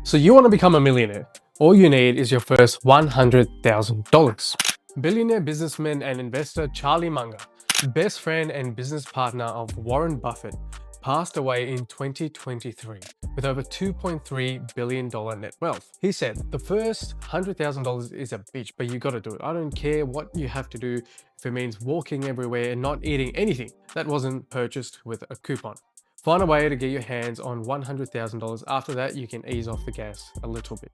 So you want to become a millionaire. All you need is your first $100,000. Billionaire businessman and investor Charlie Munger, best friend and business partner of Warren Buffett, passed away in 2023 with over $2.3 billion net wealth. He said, the first $100,000 is a bitch, but you gotta do it. I don't care what you have to do if it means walking everywhere and not eating anything that wasn't purchased with a coupon. Find a way to get your hands on $100,000. After that, you can ease off the gas a little bit.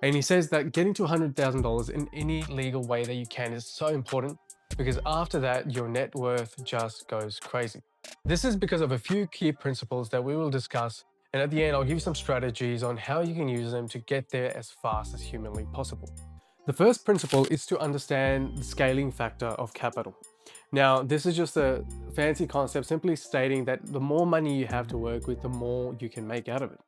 And he says that getting to $100,000 in any legal way that you can is so important because after that, your net worth just goes crazy. This is because of a few key principles that we will discuss. And at the end, I'll give you some strategies on how you can use them to get there as fast as humanly possible. The first principle is to understand the scaling factor of capital. Now, this is just a fancy concept simply stating that the more money you have to work with, the more you can make out of it.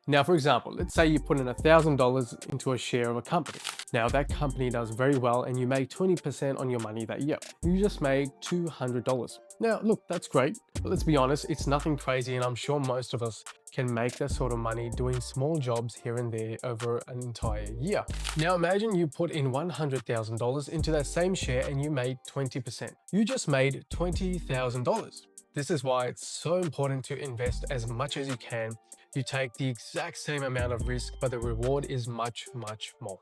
Now, for example, let's say you put in $1,000 into a share of a company. Now, that company does very well and you make 20% on your money that year. You just made $200. Now, look, that's great, but let's be honest, it's nothing crazy, and I'm sure most of us can make that sort of money doing small jobs here and there over an entire year. Now, imagine you put in $100,000 into that same share and you made 20%. You just made $20,000. This is why it's so important to invest as much as you can. You take the exact same amount of risk, but the reward is much, much more.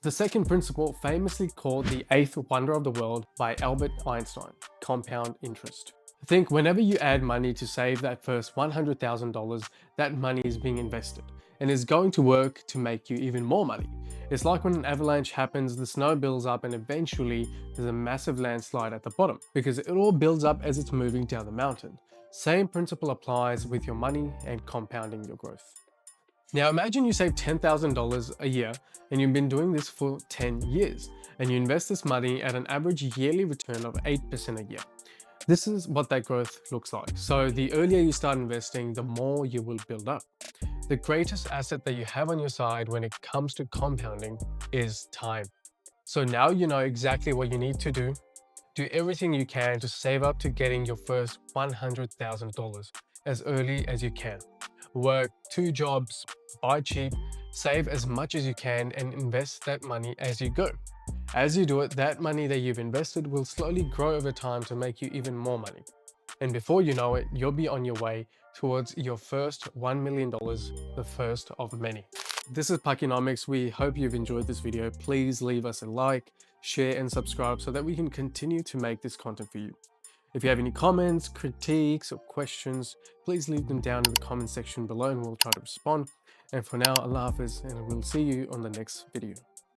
The second principle, famously called the eighth wonder of the world by Albert Einstein, compound interest. Think whenever you add money to save that first $100,000, that money is being invested and is going to work to make you even more money. It's like when an avalanche happens, the snow builds up and eventually there's a massive landslide at the bottom because it all builds up as it's moving down the mountain. Same principle applies with your money and compounding your growth. Now imagine you save $10,000 a year and you've been doing this for 10 years and you invest this money at an average yearly return of 8% a year. This is what that growth looks like. So the earlier you start investing, the more you will build up. The greatest asset that you have on your side when it comes to compounding is time. So now you know exactly what you need to do. Do everything you can to save up to getting your first $100,000 as early as you can. Work 2 jobs, buy cheap, save as much as you can and invest that money as you go. As you do it, that money that you've invested will slowly grow over time to make you even more money. And before you know it, you'll be on your way towards your first $1 million, the first of many. This is Pakinomics. We hope you've enjoyed this video. Please leave us a like, share and subscribe so that we can continue to make this content for you. If you have any comments, critiques or questions, please leave them down in the comment section below and we'll try to respond. And for now, Allah Hafiz, and we'll see you on the next video.